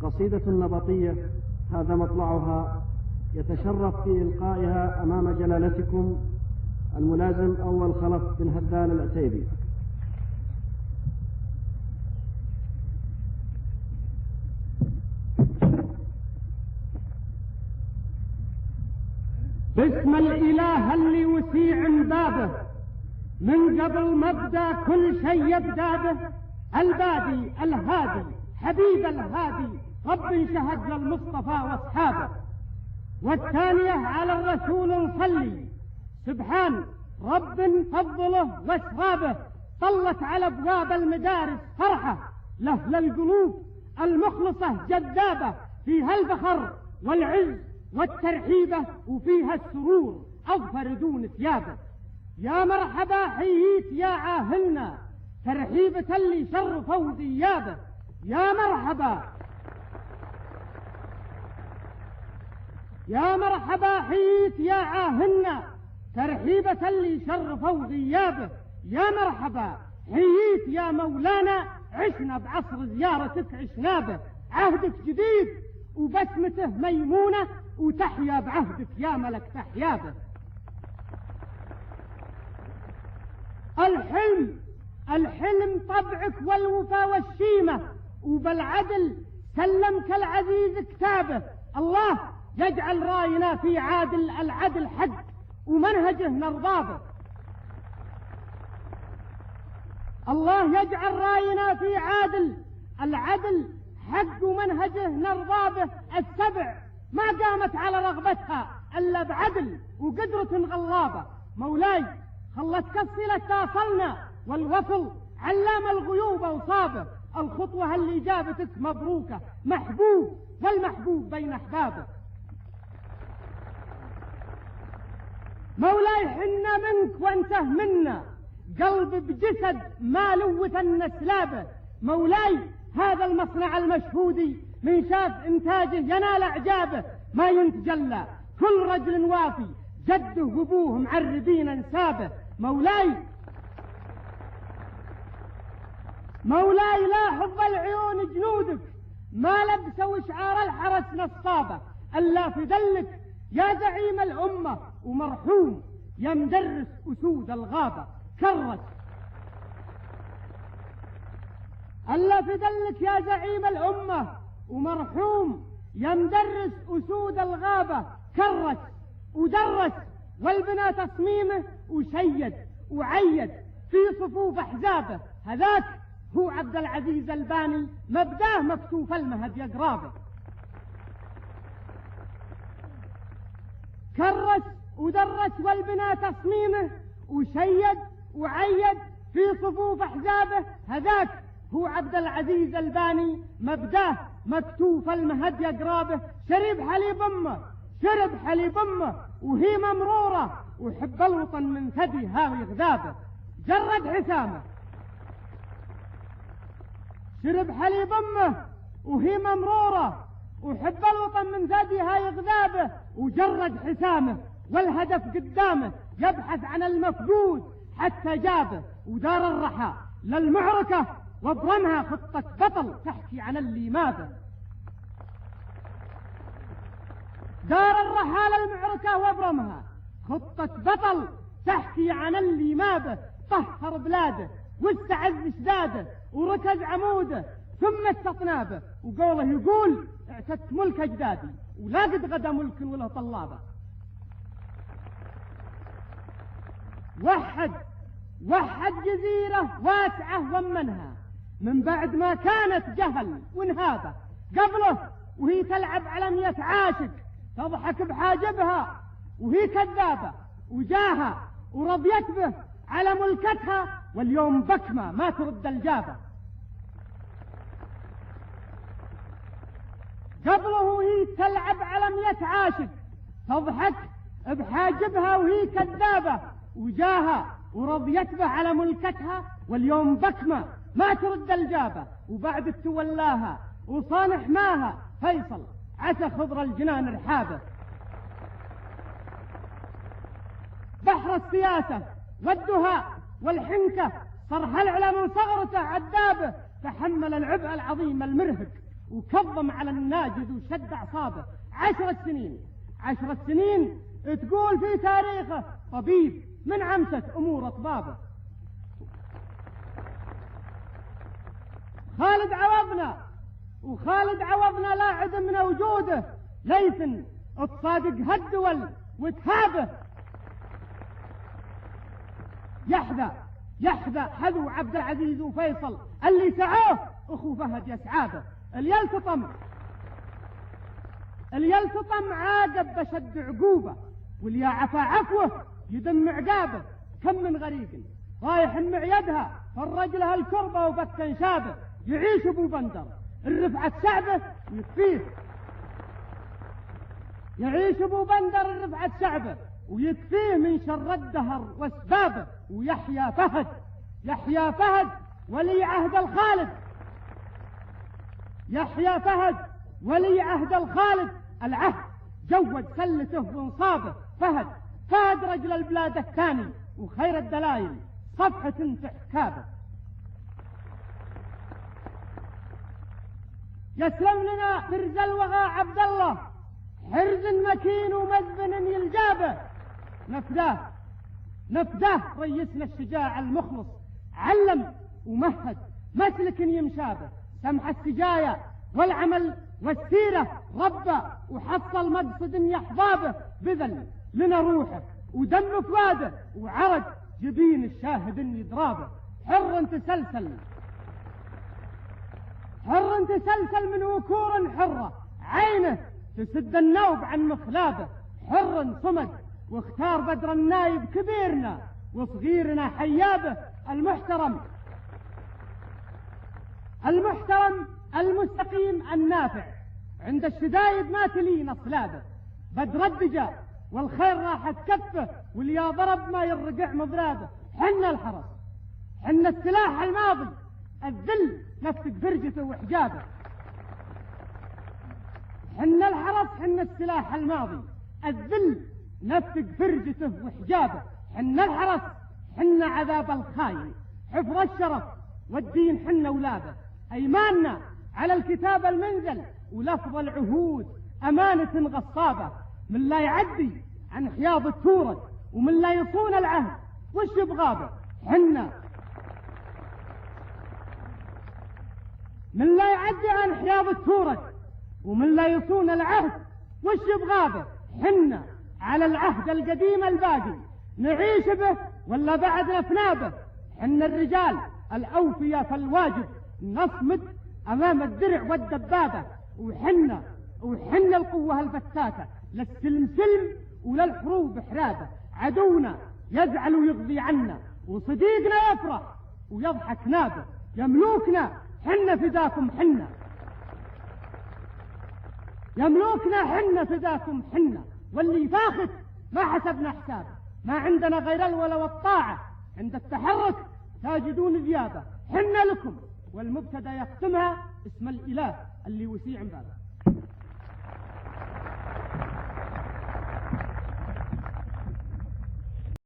قصيدة نبطية هذا مطلعها، يتشرف في إلقائها أمام جلالتكم الملازم أول خلف بن هدان العتيبي. باسم الإله اللي وسيع بابه من قبل مبدأ كل شيء يبدأ به، البادي الهادي حبيب الهادي رب شهد للمصطفى واصحابه. والثانية على الرسول نصلي سبحان رب فضله واسرابه، طلت على ابواب المدارس فرحة لأهل القلوب المخلصة جذابة، فيها الفخر والعز والترحيبة وفيها السرور أظفر دون ثيابه. يا مرحبا حييت يا عاهلنا ترحيبة اللي شرفوا ذيابه. يا مرحبا يا مرحبا حييت يا عاهلنا ترحيبة اللي شرفوا غيابه. يا مرحبا حييت يا مولانا عشنا بعصر زيارتك عشنا به، عهدك جديد وبسمته ميمونة وتحيا بعهدك يا ملك تحيا به. الحلم طبعك والوفا والشيمة، وبالعدل سلمك العزيز كتابه. الله يجعل راينا في عادل العدل حق ومنهجه نرضابه. الله يجعل راينا في عادل العدل حق ومنهجه نرضابه. السبع ما قامت على رغبتها إلا بعدل وقدرة غلابة. مولاي خلتك الصلة تاصلنا والوصل علام الغيوب وصابه. الخطوة اللي جابتك مبروكة محبوب والمحبوب بين أحبابه. مولاي حنا منك وانته منا، قلب بجسد ما لوث النسلابه. مولاي هذا المصنع المشهودي من شاف انتاجه ينال اعجابه، ما ينتجلى كل رجل وافي جده وابوه معربين انسابه. مولاي لاحظ العيون جنودك ما لبسوا شعار الحرس نصابه، الا في ذلك يا زعيم الامه ومرحوم يا مدرس اسود الغابه. كرس الا في ذلك يا زعيم الامه ومرحوم يا مدرس اسود الغابه. كرس ودرس والبنى تصميمه وشيد وعيد في صفوف احزابه. هذاك هو عبد العزيز الباني مبداه مكتوف المهد يقرابه. كرس ودرس والبنى تصميمه وشيد وعيد في صفوف احزابه. هذاك هو عبد العزيز الباني مبداه مكتوف المهد يقرابه. شرب حليب امه وهي ممروره، وحب الوطن من ثدي هاوي غذابه. جرد حسامه شرب حليب امه وهي ممروره، وحب الوطن من ثدي هاي غذابه. وجرد حسامه والهدف قدامه يبحث عن المفقود حتى جابه. ودار الرحى للمعركة وابرمها خطة بطل تحكي عن اللي ماذا. دار الرحى للمعركة وابرمها خطة بطل تحكي عن اللي ماذا. طهر بلاده واستعز شداده وركز عموده ثم استطنابه. وقوله يقول اعتدت ملك اجدادي ولا قد غدا ملك وله طلابه. وحد جزيرة واسعة ومنها من بعد ما كانت جهل ونهابة. قبله وهي تلعب على 100 عاشق تضحك بحاجبها وهي كذابة، وجاها ورضيت به على ملكتها واليوم بكمة ما ترد الجابة. قبله وهي تلعب على 100 عاشق تضحك بحاجبها وهي كذابة، وجاها ورضيت به على ملكتها واليوم بكمة ما ترد الجابة. وبعد تولاها وصانح ماها فيصل عسى خضر الجنان رحابه. بحر السياسة والدهاء والحنكة صرح العلا من صغرته عذابه. تحمل العبء العظيم المرهق وكظم على الناجذ وشد أعصابه 10 سنين. 10 سنين تقول في تاريخه طبيب من عمسة أمور أطبابه. خالد عوضنا لا عدم من وجوده، ليثن الصادق هالدول وتهابه. يحذى حذو عبد العزيز وفيصل اللي سعوه أخو فهد يسعابه. اليلتطم عاقب بشد عقوبة، واللي عفا عفوه يدم عقابه. كم من غريق رايح معيدها فرج لها الكربة وفك شابه. يعيش ابو بندر الرفعة شعبه ويكفيه، يعيش ابو بندر الرفعة شعبه ويكفيه من شر الدهر واسبابه. ويحيى فهد ولي عهد الخالد، يحيى فهد ولي عهد الخالد. العهد جود سلته وانصابه. فهد رجل البلاد الثاني وخير الدلائل صفحة في حكابه. يسلم لنا فرز الوغى عبد الله، حرز مكين ومذبن يلجابه. نفداه ريسنا الشجاع المخلص، علم ومهد مسلك يمشابه. سمح السجايا والعمل والسيرة ربى وحصل مقصد يحبابه. بذل لنا روحه ودم فواده وعرج جبين الشاهد يضرابه. حر تسلسل من وكور حرة، عينه تسد النوب عن مخلابه. حر صمد واختار بدر النايب كبيرنا وصغيرنا حيابه. المحترم المستقيم النافع، عند الشدايد ما تلين أصلابه. بدر الدجا والخير راحت كفه، واللي ضرب ما يرقع مضرابه. حنا الحرس حنا السلاح الماضي، الذل نفسك فرجته وحجابه. حنا الحرس حنا السلاح الماضي، الذل نفسك فرجته وحجابه. حنا الحرس حنا عذاب الخاين، حفر الشرف والدين حنا ولابه. أيماننا على الكتاب المنزل ولفظ العهود أمانة غصابة. من لا يعدي عن حياض التورد ومن لا يصون العهد وش بغابه. من لا يعدي عن حياض التورد ومن لا يصون العهد وش بغابه. حنا على العهد القديم الباقي نعيش به ولا بعد نفنابه. حنا الرجال الأوفياء فالواجب نصمد أمام الدرع والدبابة. وحنا القوة الفتاكة للسلم سلم وللحروب حرابة. عدونا يزعل ويغضي عنا وصديقنا يفرح ويضحك نابه. يملوكنا حنا فداكم حنا، يملوكنا حنا فداكم حنا. واللي فاخت ما حسبنا حسابه، ما عندنا غير الولا والطاعة. عند التحرك تجدون ذيابه. حنا لكم والمبتدا يختمها اسم الإله اللي وسيع بابه.